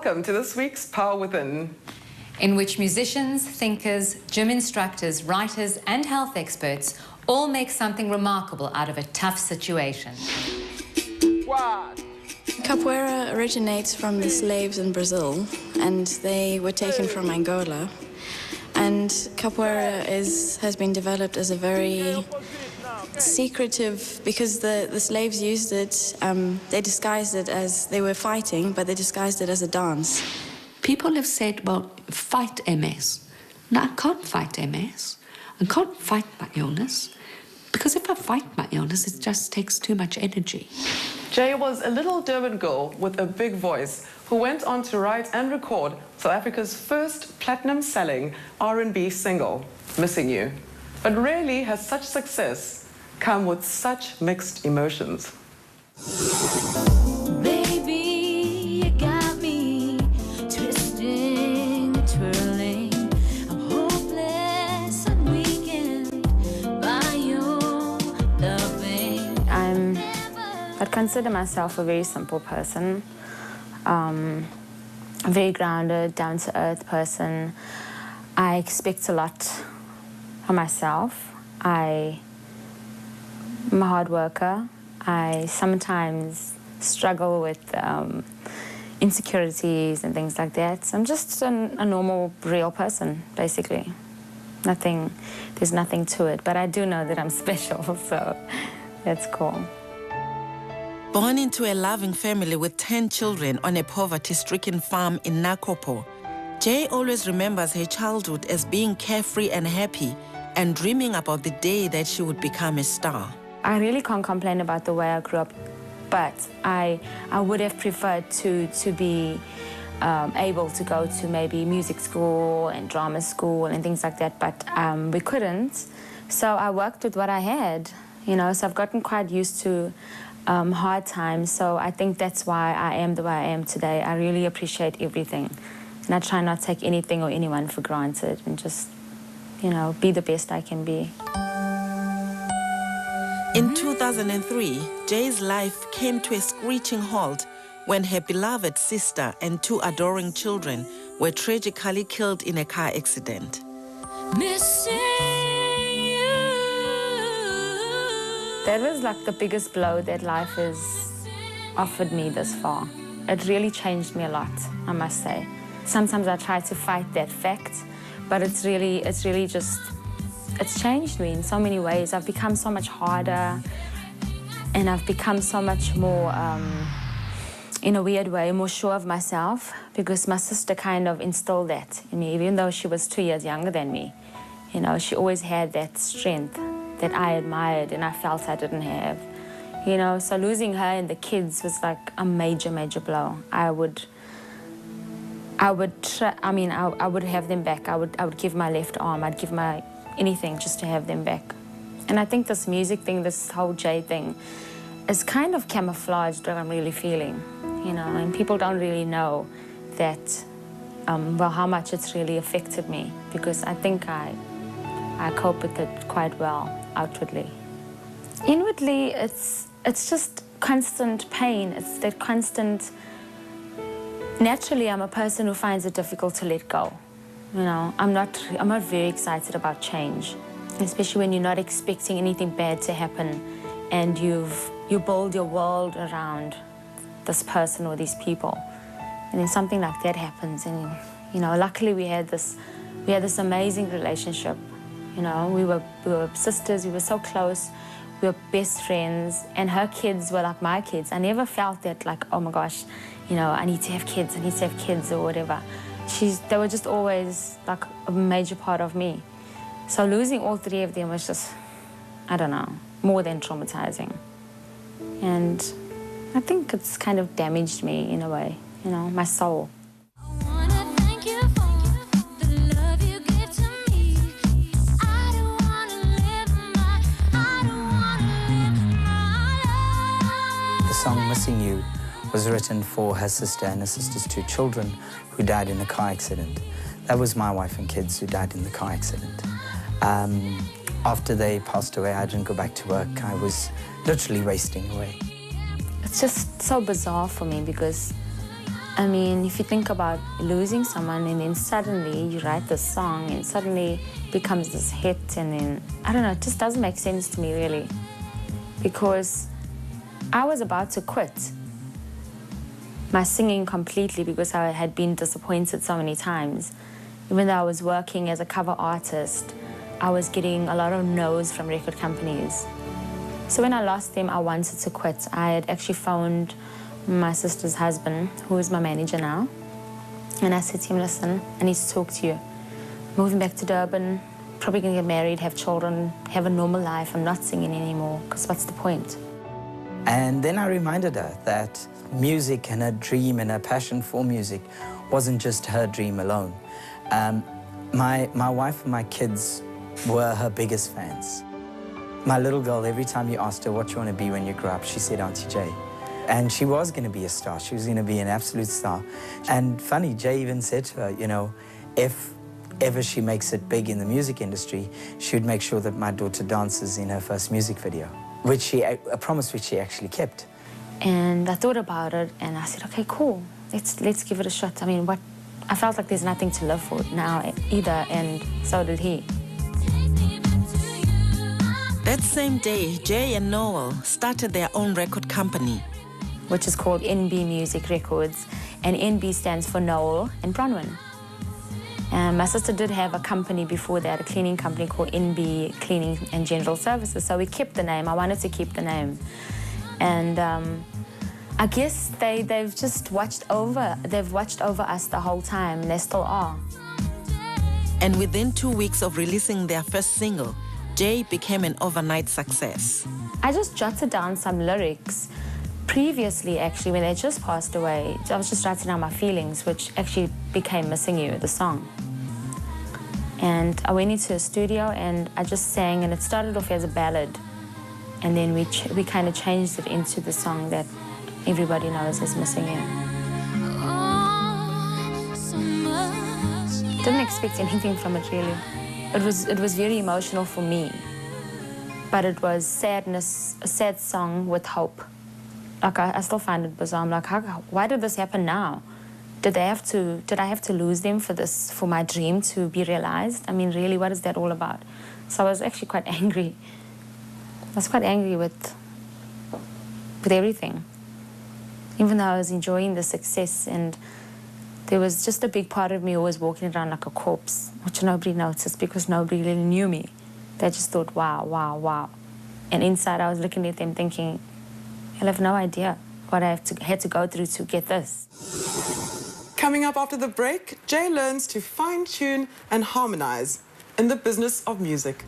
welcome to this week's Power Within, in which musicians, thinkers, gym instructors, writers and health experts all make something remarkable out of a tough situation. Capoeira originates from the slaves in Brazil, and they were taken from Angola. And capoeira has been developed as a very secretive, because the slaves used it, they disguised it as they were fighting, but they disguised it as a dance. People have said, well, fight MS. No, I can't fight MS. I can't fight my illness, because if I fight my illness, it just takes too much energy. Jay was a little Durban girl with a big voice who went on to write and record South Africa's first platinum-selling R&B single, Missing You. But rarely has such success come with such mixed emotions. Baby, you got me twisting, twirling. I'm hopeless and weakened by your loving. I'd consider myself a very simple person, a very grounded, down-to-earth person. I expect a lot of myself. I'm a hard worker. I sometimes struggle with insecurities and things like that. So I'm just a normal, real person, basically. There's nothing to it, but I do know that I'm special, so that's cool. Born into a loving family with 10 children on a poverty-stricken farm in Nakopo, Jay always remembers her childhood as being carefree and happy and dreaming about the day that she would become a star. I really can't complain about the way I grew up, but I would have preferred to be able to go to maybe music school and drama school and things like that, but we couldn't. So I worked with what I had, you know, so I've gotten quite used to hard times, so I think that's why I am the way I am today. I really appreciate everything, and I try not to take anything or anyone for granted and just, you know, be the best I can be. In 2003, Jay's life came to a screeching halt when her beloved sister and 2 adoring children were tragically killed in a car accident. Missing you. That was like the biggest blow that life has offered me this far. It really changed me a lot, I must say. Sometimes I try to fight that fact, but it's really just, it's changed me in so many ways. I've become so much harder, and I've become so much more, in a weird way, more sure of myself, because my sister kind of instilled that in me, even though she was 2 years younger than me. You know, she always had that strength that I admired and I felt I didn't have. You know, so losing her and the kids was like a major, major blow. I would have them back. I would give my left arm, I'd give my anything just to have them back. And I think this music thing, this whole Jay thing, is kind of camouflaged what I'm really feeling, you know, and people don't really know that, well, how much it's really affected me, because I think I cope with it quite well outwardly. Inwardly, it's just constant pain. It's that constant. Naturally, I'm a person who finds it difficult to let go. You know, I'm not very excited about change, especially when you're not expecting anything bad to happen, and you build your world around this person or these people, and then something like that happens. And you know, luckily we had this amazing relationship. You know, we were sisters. We were so close. We were best friends, and her kids were like my kids. I never felt that like, oh my gosh, you know, I need to have kids or whatever. They were just always like a major part of me. So losing all 3 of them was just, I don't know, more than traumatizing. And I think it's kind of damaged me in a way, you know, my soul. The song Missing You was written for her sister and her sister's 2 children who died in a car accident. That was my wife and kids who died in the car accident. After they passed away, I didn't go back to work. I was literally wasting away. It's just so bizarre for me, because I mean, if you think about losing someone and then suddenly you write this song and suddenly becomes this hit, and then, I don't know, it just doesn't make sense to me really. Because I was about to quit my singing completely because I had been disappointed so many times. Even though I was working as a cover artist, I was getting a lot of no's from record companies. So when I lost them, I wanted to quit. I had actually phoned my sister's husband, who is my manager now, and I said to him, listen, I need to talk to you. Moving back to Durban, probably gonna get married, have children, have a normal life. I'm not singing anymore, because what's the point? And then I reminded her that music and her dream and her passion for music wasn't just her dream alone. My wife and my kids were her biggest fans. My little girl, every time you asked her what you want to be when you grow up, she said Auntie Jay. And she was going to be a star. She was going to be an absolute star. And funny, Jay even said to her, you know, if ever she makes it big in the music industry, she would make sure that my daughter dances in her first music video, a promise which she actually kept. And I thought about it, and I said, okay, cool, let's give it a shot. I mean, I felt like there's nothing to live for now either, and so did he. That same day, Jay and Noel started their own record company, which is called NB Music Records, and NB stands for Noel and Bronwyn. My sister did have a company before that, a cleaning company called NB Cleaning and General Services, so we kept the name. I wanted to keep the name. And I guess they've just watched over us the whole time, and they still are. And within 2 weeks of releasing their first single, Jay became an overnight success. I just jotted down some lyrics. Previously, actually, when they just passed away, I was just writing down my feelings, which actually became Missing You, the song. And I went into a studio and I just sang, and it started off as a ballad. And then we kind of changed it into the song that everybody knows as Missing You. Didn't expect anything from it, really. It was very emotional for me. But it was sadness, a sad song with hope. Like, I still find it bizarre. I'm like, why did this happen now? Did I have to lose them for my dream to be realized? I mean, really, what is that all about? So I was actually quite angry. I was quite angry with everything. Even though I was enjoying the success, and there was just a big part of me always walking around like a corpse, which nobody noticed because nobody really knew me. They just thought, wow, wow, wow. And inside I was looking at them thinking, I have no idea what I had to go through to get this. Coming up after the break, Jay learns to fine-tune and harmonize in the business of music.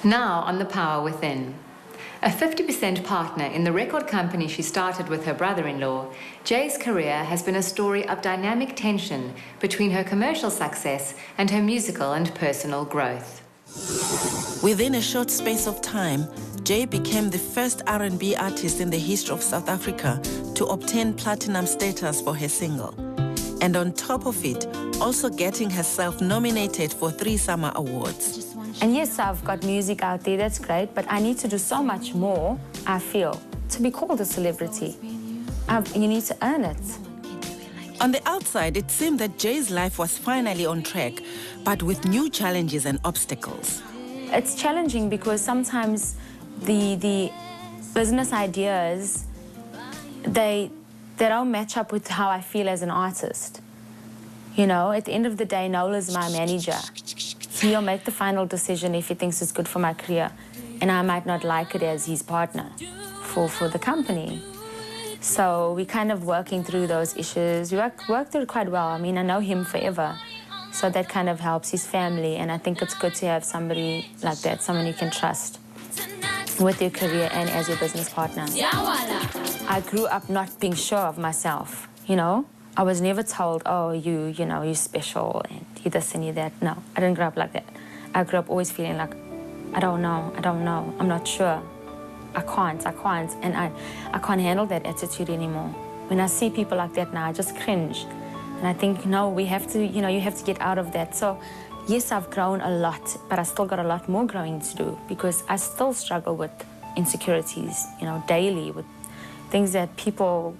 Now on The Power Within. A 50% partner in the record company she started with her brother-in-law, Jay's career has been a story of dynamic tension between her commercial success and her musical and personal growth. Within a short space of time, Jay became the first R&B artist in the history of South Africa to obtain platinum status for her single. And on top of it, also getting herself nominated for 3 SAMA Awards. And yes, I've got music out there, that's great, but I need to do so much more, I feel, to be called a celebrity. You need to earn it. On the outside, it seemed that Jay's life was finally on track, but with new challenges and obstacles. It's challenging because sometimes the business ideas, they don't match up with how I feel as an artist. You know, at the end of the day, Noel is my manager. He'll make the final decision if he thinks it's good for my career, and I might not like it as his partner for the company. So we're kind of working through those issues. We work through it quite well. I mean, I know him forever, so that kind of helps his family, and I think it's good to have somebody like that, someone you can trust with your career and as your business partner. I grew up not being sure of myself, you know? I was never told, oh, you're special and you this and you that. No, I didn't grow up like that. I grew up always feeling like, I don't know, I'm not sure. I can't, and I can't handle that attitude anymore. When I see people like that now, I just cringe. And I think, no, we have to, you have to get out of that. So, yes, I've grown a lot, but I still got a lot more growing to do because I still struggle with insecurities, daily, with things that people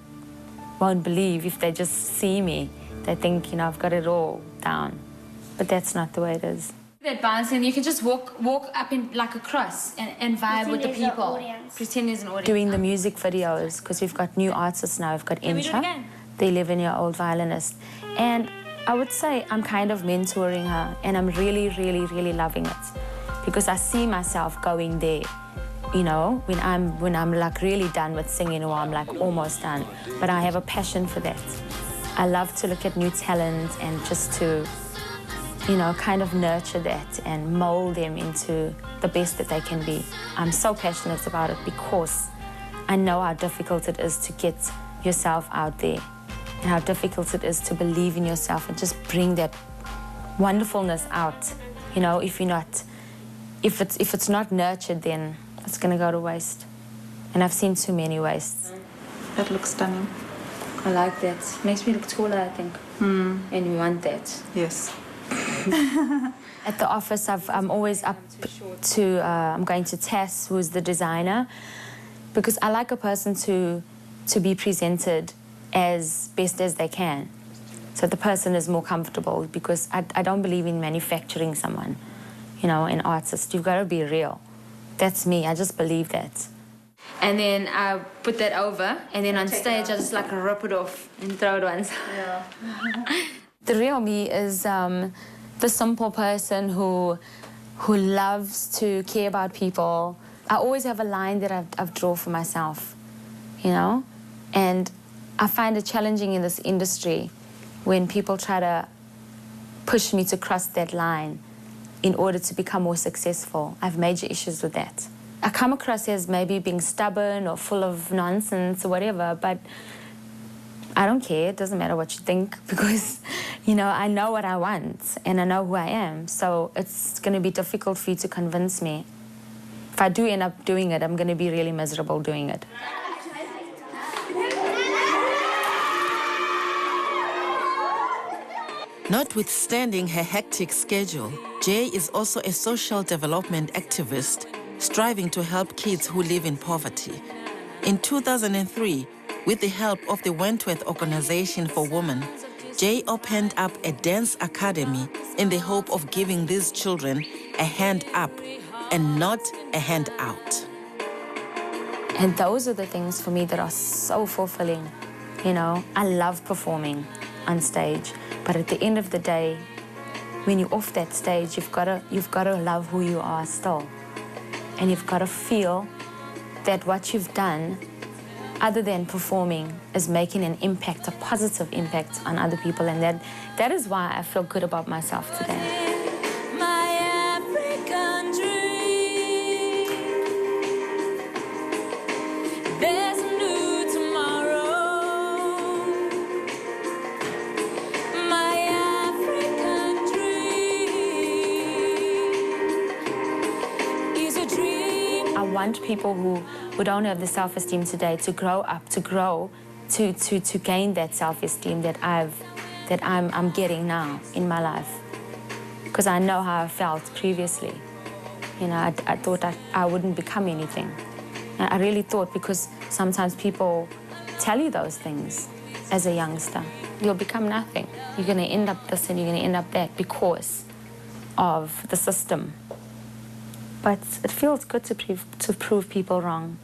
won't believe if they just see me. They think, I've got it all down. But that's not the way it is. That bounce, and you can just walk up in like a cross and vibe with the people. Pretend there's an audience. Doing the music videos, because we've got new artists now. We've got Can we do it Incha, again? the 11-year-old violinist. And I would say I'm kind of mentoring her, and I'm really, really, really loving it. Because I see myself going there, when I'm like really done with singing, or I'm like almost done. But I have a passion for that. I love to look at new talent and just to kind of nurture that and mold them into the best that they can be. I'm so passionate about it because I know how difficult it is to get yourself out there and how difficult it is to believe in yourself and just bring that wonderfulness out. If it's not nurtured, then it's going to go to waste. And I've seen too many wastes. That looks stunning. I like that. Makes me look taller, I think. And we want that. Yes. At the office, I'm always up to, I'm going to Tess, who's the designer, because I like a person to be presented as best as they can. So the person is more comfortable, because I don't believe in manufacturing someone, an artist. You've got to be real. That's me, I just believe that. And then I put that over, and then on stage I just like rip it off and throw it once. Yeah. The real me is the simple person who loves to care about people. I always have a line that I've drawn for myself, and I find it challenging in this industry when people try to push me to cross that line in order to become more successful. I have major issues with that. I come across as maybe being stubborn or full of nonsense or whatever, but I don't care. It doesn't matter what you think, because, I know what I want and I know who I am. So it's going to be difficult for you to convince me. If I do end up doing it, I'm going to be really miserable doing it. Notwithstanding her hectic schedule, Jay is also a social development activist, striving to help kids who live in poverty. In 2003, with the help of the Wentworth Organization for Women, Jay opened up a dance academy in the hope of giving these children a hand up and not a hand out. And those are the things for me that are so fulfilling. I love performing on stage, but at the end of the day, when you're off that stage, you've got to love who you are still. And you've got to feel that what you've done, other than performing, is making an impact, a positive impact on other people. And that is why I feel good about myself today. My African dream. There's a new tomorrow. My African dream is a dream. I want people who don't have the self-esteem today to grow up, to grow, to gain that self-esteem that I'm getting now in my life. Because I know how I felt previously. I thought I wouldn't become anything. And I really thought, because sometimes people tell you those things as a youngster. You'll become nothing. You're going to end up this and you're going to end up that because of the system. But it feels good to prove people wrong.